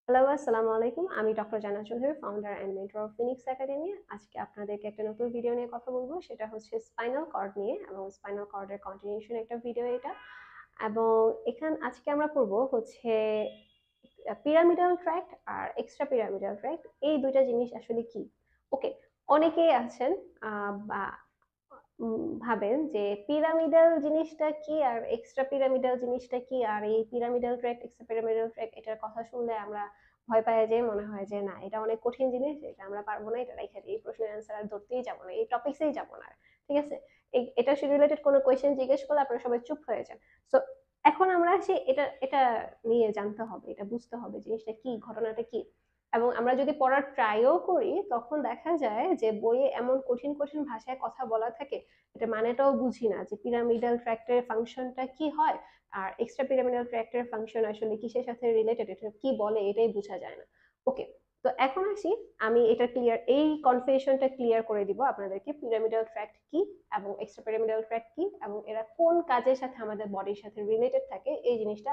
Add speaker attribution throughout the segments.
Speaker 1: Hello, আসসালামু আলাইকুম। আমি ডক্টর জান্নাত Chowdhury, founder and mentor of Phoenix academy. আজকে আপনাদেরকে একটা নতুন ভিডিও নিয়ে কথা বলবো। সেটা হচ্ছে স্পাইনাল কর্ড নিয়ে এবং স্পাইনাল কর্ডের কন্টিনিউশন একটা ভিডিও এটা। এবং আজকে আমরা পড়বো হচ্ছে পিরামিডাল ট্র্যাক্ট আর এক্সট্রা পিরামিডাল ট্র্যাক্ট। এই দুইটা জিনিস আসলে কি? ওকে, অনেকেই আছেন বা ভাবেন যে পিরামিডাল জিনিসটা কি আর এক্সট্রা পিরামিডাল জিনিসটা কি, আর এই pyramidal tract extra pyramidal tract এটার কথা শুনলে আমরা ভয় পাই, যে মনে হয় যে না, এটা অনেক কঠিন জিনিস, এটা আমরা পারবো না, এটা রেখে দিই, এই প্রশ্নের অ্যান্সার আর ধরতেই যাবো না, এই টপিক্সেই যাবো না। ঠিক আছে, এটা রিলেটেড কোনো কোয়েশ্চেন জিজ্ঞেস করলে আপনারা সবাই চুপ হয়ে যান। সো এখন আমরা আসি, এটা এটা নিয়ে জানতে হবে, এটা বুঝতে হবে জিনিসটা কি, ঘটনাটা কি। এবং আমরা যদি পড়ার ট্রাইও করি তখন দেখা যায় যে বইয়ে এমন কঠিন কঠিন ভাষায় কথা বলা থাকে, এটা মানেটাও বুঝি না যে পিরামিডাল ট্র্যাক্টের ফাংশনটা কি হয় আর এক্সট্রা পিরামিডাল ট্র্যাক্টের ফাংশন আসলে কিসের সাথে রিলেটেড, এটা কি বলে এটাই বোঝা যায় না। ওকে, তো এখন আসি, আমি এটা এই কনফিউশনটা ক্লিয়ার করে দিব আপনাদেরকে, পিরামিডাল ট্র্যাক্ট কি এবং এক্সট্রা পিরামিডাল ট্র্যাক্ট কি এবং এরা কোন কাজের সাথে আমাদের বডির সাথে রিলেটেড থাকে, এই জিনিসটা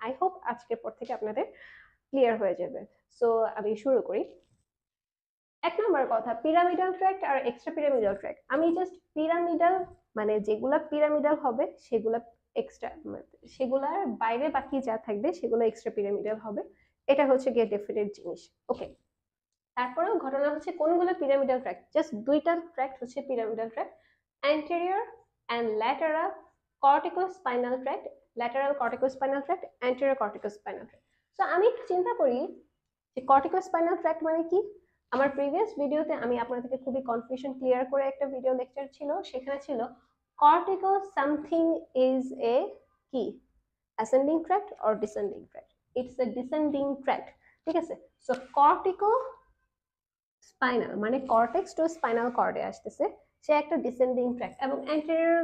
Speaker 1: আই হোপ আজকের পর থেকে আপনাদের ক্লিয়ার হয়ে যাবে। সো আমি শুরু করি। এক নম্বর কথা, পিরামিডাল ট্র্যাক্ট আর এক্সট্রা পিরামিডাল ট্র্যাক্ট, আমি জাস্ট পিরামিডাল মানে যেগুলা পিরামিডাল হবে সেগুলা এক্সট্রা, সেগুলার বাইরে বাকি যা থাকবে সেগুলো এক্সট্রা পিরামিডাল হবে। এটা হচ্ছে গিয়ে ডেফিনেট জিনিস। ওকে, তারপরেও ঘটনা হচ্ছে কোনগুলো পিরামিডাল ট্র্যাক্ট, জাস্ট দুইটা ট্র্যাক্ট হচ্ছে pyramidal tract, anterior and lateral corticospinal tract, lateral corticospinal tract, anterior corticospinal tract. তো আমি একটু চিন্তা করি যে কর্টিকোস্পাইনাল ট্র্যাক্ট মানে কি। আমার প্রিভিয়াস ভিডিওতে আমি আপনাদেরকে খুবই কনফিউশন ক্লিয়ার করে একটা ভিডিও লেকচার ছিল, সেখানে ছিল কর্টিকো সামথিং ইজ এ কি ascending tract or descending tract, it's a descending tract. ঠিক আছে, সো কর্টিকো স্পাইনাল মানে কর্টেক্স টু স্পাইনাল কর্ডে আসতেছে, সে একটা ডিসেন্ডিং ট্র্যাক্ট, এবং অ্যান্টেরিয়র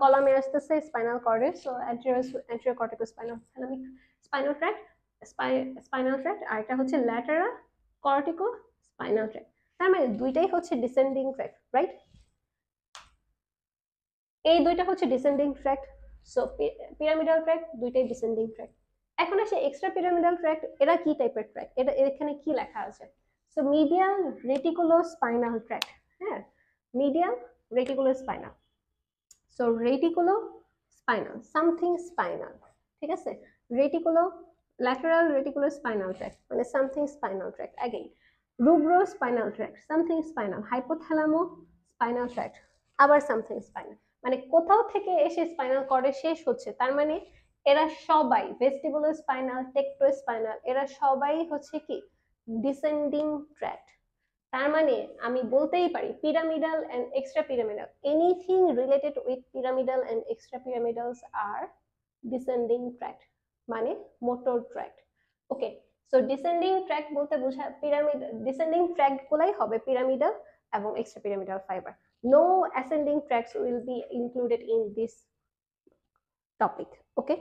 Speaker 1: কলামে আসতেছে স্পাইনাল কর্ডে, so anterior cortico spinal thalamic spinal tract, spinal tract, আর এটা হচ্ছে ল্যাটারাল কর্টিকো স্পাইনাল ট্র্যাক্ট। তার মানে দুইটাই হচ্ছে ডিসেন্ডিং ট্র্যাক্ট, রাইট? এই দুইটা হচ্ছে descending tract. So pyramidal tract দুইটাই ডিসেন্ডিং ট্র্যাক্ট। এখন আসে এক্সট্রা পিরামিডাল ট্র্যাক্ট, এরা কি টাইপের ট্র্যাক্ট, এটা এখানে কি লেখা আছে? সো মিডিয়াল রেটিকুলোস্পাইনাল ট্র্যাক্ট, হ্যাঁ, medial reticulospinal, so reticulo spinal something spinal. ঠিক আছে, reticulo lateral reticulo spinal tract মানে something spinal tract. Again rubro spinal tract something spinal, hypothalamo spinal tract আবার সামথিং স্পাইনাল, মানে কোথাও থেকে এসে স্পাইনাল কর্ডে শেষ হচ্ছে, তার মানে এরা সবাই ভেস্টিবুলো স্পাইনাল, টেকটো স্পাইনাল, এরা সবাই হচ্ছে কি ডিসেন্ডিং ট্র্যাক্ট। তার মানে আমি বলতেই পারি pyramidal and extra pyramidal, anything related with pyramidal and extra pyramidals আর ডিসেন্ডিং ট্র্যাক্ট, মানে motor tract. Okay, so descending tract বলতে বোঝা পিরামিড, ডিসেন্ডিং ট্র্যাক্ট গুলাই হবে পিরামিডাল এবং extra pyramidal fiber. No ascending tracts will be included in this topic. Okay,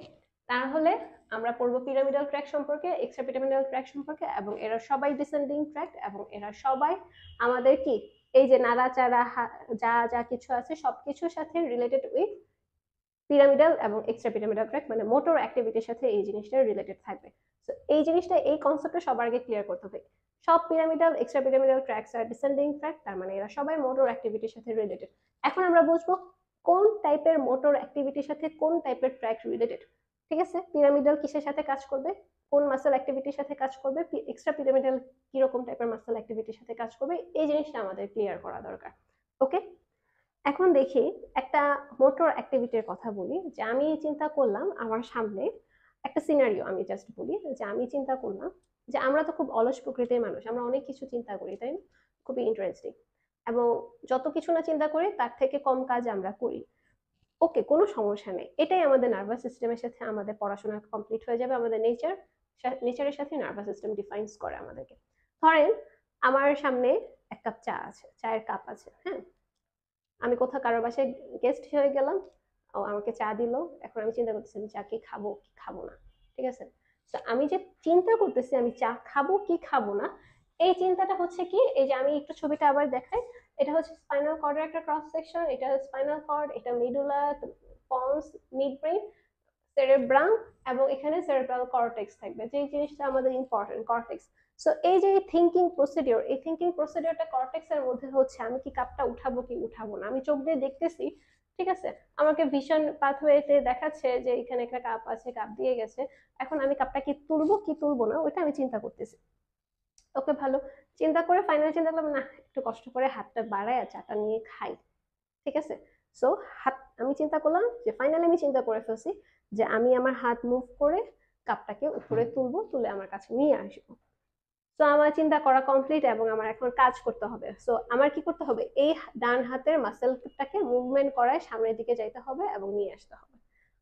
Speaker 1: তাহলে আমরা পড়বো পিরামিডাল ট্র্যাক সম্পর্কে, এক্সট্রা পিরামিডাল ট্র্যাক সম্পর্কে, এবং এরা সবাই ডিসেন্ডিং ট্র্যাক এবং এরা সবাই আমাদের কি এই যে নাড়াচাড়া যা যা কিছু আছে সবকিছুর সাথে রিলেটেড উইথ পিরামিডাল এবং এক্সট্রা পিরামিডাল ট্র্যাক, মানে মোটর অ্যাক্টিভিটির সাথে এই জিনিসটা রিলেটেড থাকবে। তো এই জিনিসটা, এই কনসেপ্টটা সবার আগে ক্লিয়ার করতে হবে। সব পিরামিডাল এক্সট্রা পিরামিডাল ট্র্যাকস আর ডিসেন্ডিং ট্র্যাক, তার মানে এরা সবাই মোটর অ্যাক্টিভিটির সাথে রিলেটেড। এখন আমরা বুঝবো কোন টাইপের মোটর অ্যাক্টিভিটির সাথে কোন টাইপের ট্র্যাক রিলেটেড। ঠিক আছে, পিরামিডাল কিসের সাথে কাজ করবে, কোন মাসেল অ্যাক্টিভিটির সাথে কাজ করবে, এক্সট্রা পিরামিডাল কিরকম টাইপের মাসেল অ্যাক্টিভিটির সাথে কাজ করবে, এই জিনিসটা আমাদের ক্লিয়ার করা দরকার। ওকে, এখন দেখি একটা মোটর অ্যাক্টিভিটির কথা বলি, যে আমি চিন্তা করলাম আমার সামনে একটা সিনারিও, আমি জাস্ট বলি যে আমি চিন্তা করলাম যে আমরা তো খুব অলস প্রকৃতির মানুষ, আমরা অনেক কিছু চিন্তা করি, তাই না? খুবই ইন্টারেস্টিং, এবং যত কিছু না চিন্তা করি তার থেকে কম কাজ আমরা করি। ওকে, কোনো সমস্যা নেই, এটাই আমাদের নার্ভাস সিস্টেমের সাথে আমাদের পড়াশোনা কমপ্লিট হয়ে যাবে, আমাদের নেচারের সাথে নার্ভাস সিস্টেম ডিফাইন্স করে আমাদেরকে। ধরেন আমার সামনে এক কাপ চা আছে, চায়ের কাপ আছে, হ্যাঁ, আমি কোথাও কারোর বাসায় গেস্ট হয়ে গেলাম, ও আমাকে চা দিল, এখন আমি চিন্তা করতেছি আমি চা কি খাবো কি খাবো না। ঠিক আছে, তো আমি যে চিন্তা করতেছি আমি চা খাবো কি খাবো না, এই চিন্তাটা হচ্ছে কি, এই যে আমি একটু ছবিটা আবার দেখাই, এটা হচ্ছে স্পাইনাল কর্ডের একটা ক্রস সেকশন, এটা স্পাইনাল কর্ড, এটা medulla, ponds, mid brain, cerebrum এবং এখানে সেরেব্রাল কর্টেক্স থাকবে, যে জিনিসটা আমাদের ইম্পর্টেন্ট, কর্টেক্স। সো এই যে থিঙ্কিং প্রসিডিওর, এই থিঙ্কিং প্রসিডিওরটা কর্টেক্সের মধ্যে হচ্ছে আমি কি কাপটা উঠাবো কি উঠাবো না, আমি চোখ দিয়ে দেখতেছি, ঠিক আছে, আমাকে ভিশন পাথওয়েতে দেখাচ্ছে যে এখানে একটা কাপ আছে, কাপ দিয়ে গেছে, এখন আমি কাপটা কি তুলবো কি তুলবো না ওইটা আমি চিন্তা করতেছি। ওকে ভালো, চিন্তা করে ফাইনাল চিন্তা করলাম না একটু কষ্ট করে হাতটা বাড়ায় চাটা নিয়ে খাই, ঠিক আছে। সো হাত আমি চিন্তা করলাম যে ফাইনালি আমি চিন্তা করে ফেলছি যে আমি আমার হাত মুভ করে কাপটাকে উপরে তুলবো, তুলে আমার কাছে নিয়ে আসবো। সো আমার চিন্তা করা কমপ্লিট এবং আমার এখন কাজ করতে হবে। সো আমার কি করতে হবে, এই ডান হাতের মাসেলটাকে মুভমেন্ট করায় সামনের দিকে যাইতে হবে এবং নিয়ে আসতে হবে,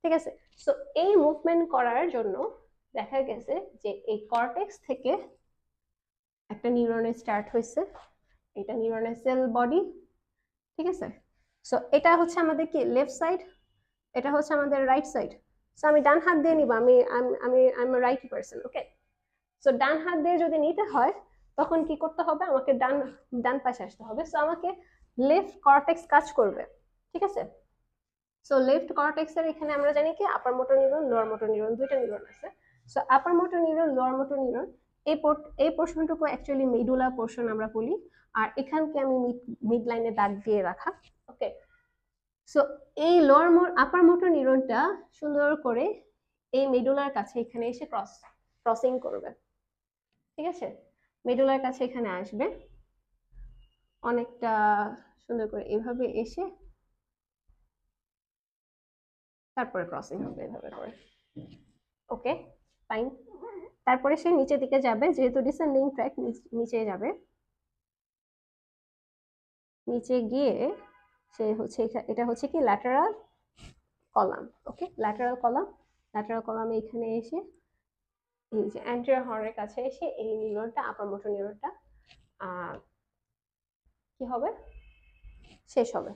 Speaker 1: ঠিক আছে। সো এই মুভমেন্ট করার জন্য দেখা গেছে যে এই কর্টেক্স থেকে একটা নিউরনের স্টার্ট হয়েছে, এটা নিউরনের সেল বডি, ঠিক আছে। সো এটা হচ্ছে আমাদের কি লেফট সাইড, এটা হচ্ছে আমাদের রাইট সাইড। সো আমি ডান হাত দিয়ে নিব, আমি আমি I am right person, okay. So ডান হাত দিয়ে যদি নিতে হয় তখন কি করতে হবে, আমাকে ডান ডান পাশে আসতে হবে। সো আমাকে লেফট কর্টেক্স কাজ করবে, ঠিক আছে। সো লেফট কর্টেক্স এর এখানে আমরা জানি কি আপার motor neuron, lower motor neuron, দুইটা নিউরন আছে। সো আপার motor neuron, lower motor neuron, এই পোর্শনটুকু অ্যাকচুয়ালি মেডুলা পোর্শন আমরা বলি, আর এখানকে আমি মিড লাইনে দাগ দিয়ে রাখা, ওকে। সো এই আপার মোটর নিউরনটা সুন্দর করে এই মেডুলার কাছে এখানে এসে ক্রসিং করবে, ঠিক আছে। মেডুলার কাছে এখানে আসবে, অনেকটা সুন্দর করে এভাবে এসে তারপরে ক্রসিং হবে এভাবে করে, ওকে ফাইন। তারপরে সে নিচের দিকে যাবে, যেহেতু ডিসেন্ডিং ট্র্যাক, নিচে যাবে, নিচে গিয়ে সে হচ্ছে এটা হচ্ছে কি ল্যাটারাল কলাম, ওকে, ল্যাটারাল কলাম। ল্যাটারাল কলামে এখানে এসে এই যে অ্যান্টেরিয়র হর্নের কাছে এসে এই নিউরনটা, আপার মোটর নিউরনটা কি হবে, শেষ হবে।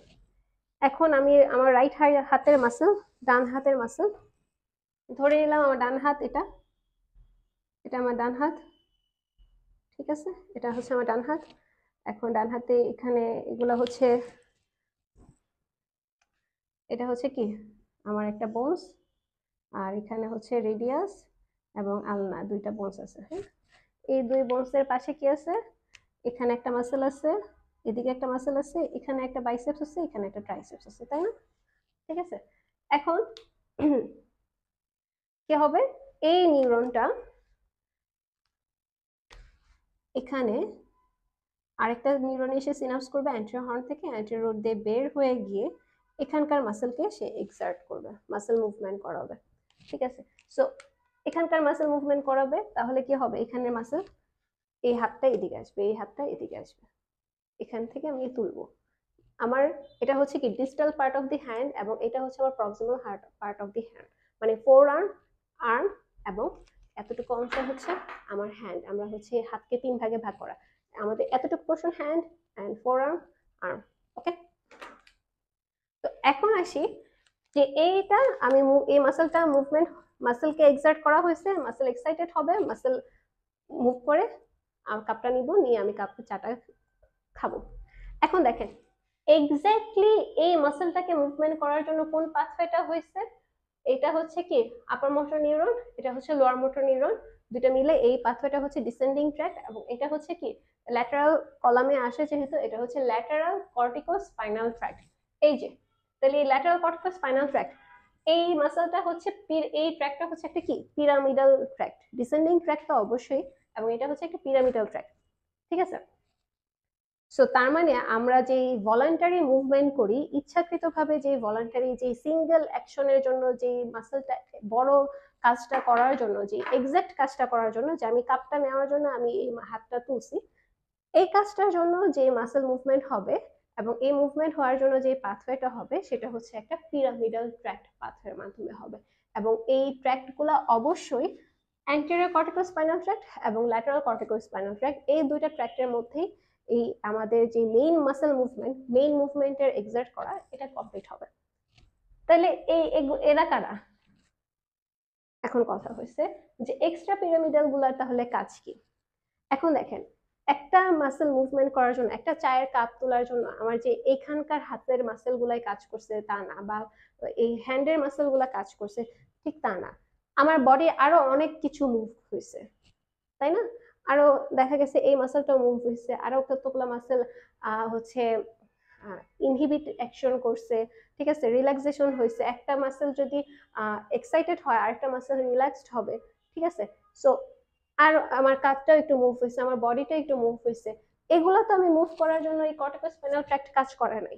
Speaker 1: এখন আমি আমার রাইট হাতের মাসল, ডান হাতের মাসল ধরে নিলাম, আমার ডান হাত, এটা এটা আমার ডান হাত, ঠিক আছে, এটা হচ্ছে আমার ডান হাত। এখন ডান হাতে এখানে এগুলা হচ্ছে, এটা হচ্ছে কি আমার একটা বোনস, আর এখানে হচ্ছে রেডিয়াস এবং আলনা, দুইটা বোনস আছে, হ্যাঁ। এই দুই বোনসের পাশে কি আছে, এখানে একটা মাসল আছে, এদিকে একটা মাসল আছে, এখানে একটা বাইসেপস আছে, এখানে একটা ট্রাইসেপস আছে, তাই না, ঠিক আছে। এখন কি হবে, এই নিউরনটা এখানে আরেকটা নিউরন এসে সিনাপস করবে অ্যান্টেরিয়র হর্ন থেকে, অ্যান্টেরিয়র রোড দিয়ে বের হয়ে গিয়ে এখানকার মাসেলকে সে এক্সার্ট করবে, মাসেল মুভমেন্ট করাবে, ঠিক আছে। সো এখানকার মাসেল মুভমেন্ট করাবে, তাহলে কি হবে, এখানে মাসেল, এই হাতটা এদিকে আসবে, এই হাতটা এদিকে আসবে, এখান থেকে আমি তুলবো। আমার এটা হচ্ছে কি distal part of the hand এবং এটা হচ্ছে আমার proximal part of the hand, মানে ফোর আর্ম এবং এতটুকু অংশ হচ্ছে আমার হ্যান্ড। আমরা হচ্ছে হাতকে 3 ভাগে ভাগ করা, আমাদের এতটুকু portion hand and forearm, okay. তো এখন আসি যে এইটা আমি এই মাসেলটা মুভমেন্ট, মাসেলকে এক্সার্ট করা হয়েছে, মাসেল এক্সাইটেড হবে, মাসেল মুভ করে কাপটা নিব, নিয়ে আমি কাপটা চাটা খাবো। এখন দেখেন এক্স্যাক্টলি এই মাসেলটাকে মুভমেন্ট করার জন্য কোন পাথওয়েটা হয়েছে, এটা হচ্ছে কি আপার মোটর নিউরন, এটা হচ্ছে লোয়ার মোটর নিউরন, দুটো মিলে এই পাথওয়েটা হচ্ছে ডিসেন্ডিং ট্র্যাক্ট, এবং এটা হচ্ছে কি ল্যাটারাল কলামে আসে, যেহেতু এটা হচ্ছে ল্যাটারাল কর্টিকোস্পাইনাল ট্র্যাক্ট। এই যে তাহলে এই ল্যাটারাল কর্টিকোস্পাইনাল ট্র্যাক্ট, এই মাসেলটা হচ্ছে এই ট্র্যাক্টটা হচ্ছে একটা কি পিরামিডাল ট্র্যাক্ট, ডিসেন্ডিং ট্র্যাক্ট তো অবশ্যই, এবং এটা হচ্ছে একটা পিরামিডাল ট্র্যাক্ট, ঠিক আছে। সো তার মানে আমরা যে ভলান্টারি মুভমেন্ট করি, ইচ্ছাকৃতভাবে যে ভলান্টারি, যে সিঙ্গেল অ্যাকশনের জন্য যে মাসেলটা বড় কাজটা করার জন্য, যে এক্সাক্ট কাজটা করার জন্য, যে আমি কাপটা নেওয়ার জন্য আমি এই হাতটা তুলছি, এই কাজটার জন্য যে মাসেল মুভমেন্ট হবে এবং এই মুভমেন্ট হওয়ার জন্য যে পাথওয়েটা হবে সেটা হচ্ছে একটা পিরামিডাল ট্র্যাক্ট পাথওয়ের মাধ্যমে হবে, এবং এই ট্র্যাক্টগুলো অবশ্যই অ্যান্টেরিয়র কর্টিকোস্পাইনাল ট্র্যাক্ট এবং ল্যাটারাল কর্টিকোস্পাইনাল ট্র্যাক্ট, এই দুইটা ট্র্যাক্টের মধ্যেই এই আমাদের যে মেইন মাসেল মুভমেন্ট, মেইন মুভমেন্টের এক্সার্ট করা, এটা কমপ্লিট হবে। তাহলে এরা কারা, এখন কথা হচ্ছে যে এক্সট্রা পিরামিডাল গুলার তাহলে কাজ কি। এখন দেখেন একটা মাসেল মুভমেন্ট করার জন্য, একটা চায়ের কাপ তোলার জন্য আমার যে এখানকার হাতের মাসেল গুলাই কাজ করছে তা না, বা এই হ্যান্ডের মাসেল গুলা কাজ করছে ঠিক তা না, আমার বডি আরো অনেক কিছু মুভ হয়েছে, তাই না? আরো দেখা গেছে এই মাসেলটা মুভ হয়েছে, আরো কতগুলো মাসেল হচ্ছে ইনহিবিট অ্যাকশন করছে, ঠিক আছে, রিল্যাক্সেশন হয়েছে। একটা মাসেল যদি এক্সাইটেড হয় আরেকটা মাসেল রিল্যাক্সড হবে, ঠিক আছে। সো আর আমার কাঁধটাও একটু মুভ হয়েছে, আমার বডিটা একটু মুভ হয়েছে। এগুলো তো আমি মুভ করার জন্য এই কর্টিকোস্পাইনাল ট্র্যাক্ট কাজ করে নাই,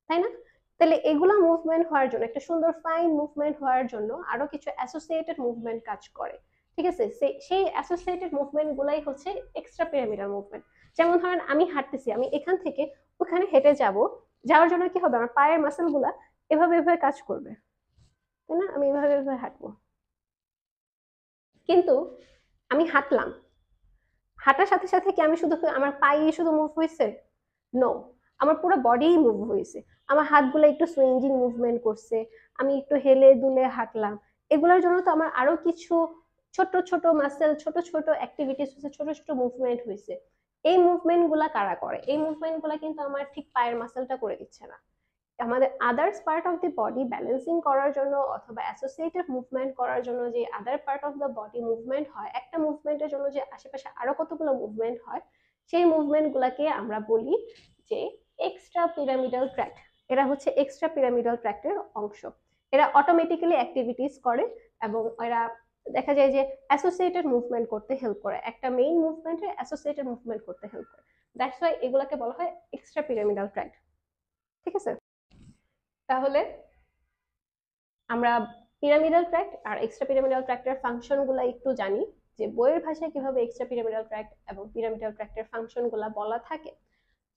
Speaker 1: তাই না? তাহলে এগুলা মুভমেন্ট হওয়ার জন্য, একটা সুন্দর ফাইন মুভমেন্ট হওয়ার জন্য আরো কিছু অ্যাসোসিয়েটেড মুভমেন্ট কাজ করে, ঠিক আছে। সেই অ্যাসোসিয়েটেড মুভমেন্ট গুলাই হচ্ছে এক্সট্রা পিরামিডাল মুভমেন্ট। যেমন ধরেন আমি হাঁটতেছি, আমি এখান থেকে ওখানে হেঁটে যাব, যাওয়ার জন্য কি হবে, আমার পায়ের মাসেল গুলা এভাবে এভাবে কাজ করবে, তাই না? আমি এভাবে এভাবে হাঁটবো, কিন্তু আমি হাঁটলাম, হাঁটার সাথে সাথে কি আমি শুধু আমার পায়ে শুধু মুভ হয়েছে? নো, আমার পুরো বডি মুভ হয়েছে। আমার হাতগুলো একটু সুইঙ্গিং মুভমেন্ট করছে, আমি একটু হেলে দুলে হাঁটলাম। এগুলোর জন্য তো আমার আরো কিছু ছোট ছোট মাসেল, ছোট ছোট অ্যাক্টিভিটিস হয়েছে, ছোট ছোট মুভমেন্ট হয়েছে। এই মুভমেন্ট গুলা কারা করে? এই মুভমেন্ট গুলা কিন্তু আমার ঠিক পায়ের মাসেলটা করে দিচ্ছে না। আমাদের others part of the body balancing করার জন্য অথবা অ্যাসোসিয়েটিভ মুভমেন্ট করার জন্য যে other part of the body movement হয়, একটা মুভমেন্টের জন্য যে আশেপাশে আরো কতগুলো মুভমেন্ট হয়, সেই মুভমেন্ট গুলাকে আমরা বলি যে এক্সট্রা পিরামিডাল ট্র্যাক্ট। এরা হচ্ছে এক্সট্রা পিরামিডাল ট্র্যাক্টের অংশ। এরা অটোমেটিক্যালি অ্যাক্টিভিটিস করে এবং এরা দেখা যায় যে অ্যাসোসিয়েটেড মুভমেন্ট করতে হেল্প করে, একটা মেইন মুভমেন্টে অ্যাসোসিয়েটেড মুভমেন্ট করতে হেল্প করে। দ্যাটস ওয়াই এগুলাকে বলা হয় এক্সট্রা পিরামিডাল ট্র্যাক্ট, ঠিক আছে। তাহলে আমরা পিরামিডাল ট্র্যাক্ট আর এক্সট্রা পিরামিডাল ট্র্যাক্টের ফাংশনগুলো একটু জানি, যে বইয়ের ভাষায় কিভাবে এক্সট্রা পিরামিডাল ট্র্যাক্ট এবং পিরামিডাল ট্র্যাক্টের ফাংশনগুলো বলা থাকে।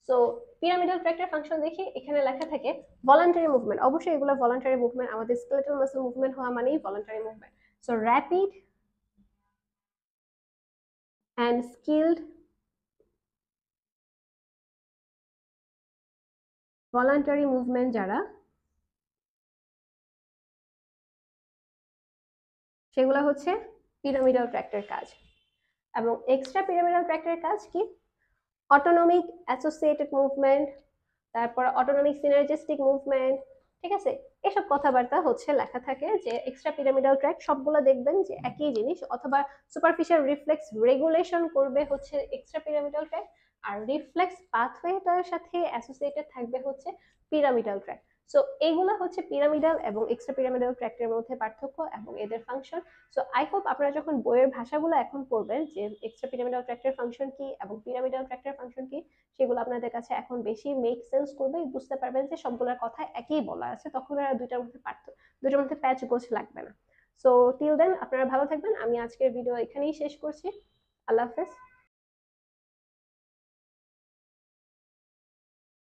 Speaker 1: সো পিরামিডাল ট্র্যাক্টের ফাংশন দেখি এখানে লেখা থাকে ভলান্টারি মুভমেন্ট। অবশ্যই এগুলো ভলান্টারি মুভমেন্ট, আমাদের স্কেলেটাল মাসল মুভমেন্ট হওয়া মানেই voluntary movement. So rapid and skilled voluntary movement যারা, সেগুলো হচ্ছে পিরামিডাল ট্র্যাক্টের কাজ। এবং এক্সট্রা পিরামিডাল ট্র্যাক্টের কাজ কি? অটোনমিক অ্যাসোসিয়েটেড মুভমেন্ট, তারপর অটোনমিক সিনার্জিস্টিক মুভমেন্ট, ঠিক আছে। এসব কথাবার্তা হচ্ছে লেখা থাকে যে এক্সট্রা পিরামিডাল ট্র্যাক্ট সবগুলো দেখবেন যে একই জিনিস, অথবা সুপারফিশিয়াল রিফ্লেক্স রেগুলেশন করবে হচ্ছে এক্সট্রা পিরামিডাল ট্র্যাক্ট, আর রিফ্লেক্স পাথওয়েটার সাথে অ্যাসোসিয়েটেড থাকবে হচ্ছে পিরামিডাল ট্র্যাক্ট। সো এইগুলো হচ্ছে পিরামিডাল এবং এক্সট্রা পিরামিডাল ট্র্যাক্টের মধ্যে পার্থক্য এবং এদের ফাংশন। সো আই হোপ আপনারা যখন বইয়ের ভাষাগুলো এখন পড়বেন যে এক্সট্রা পিরামিডাল ট্র্যাক্টের ফাংশন কি এবং পিরামিডাল ট্র্যাক্টের ফাংশন কি, সেগুলো আপনাদের কাছে এখন বেশি মেক সেন্স করবে, বুঝতে পারবেন যে সবগুলোর কথা একই বলা আছে, তখন আর দুইটার মধ্যে প্যাচ গোছ লাগবে না। সো টিল দেন আপনারা ভালো থাকবেন। আমি আজকের ভিডিও এখানেই শেষ করছি। আল্লাহ হাফেজ।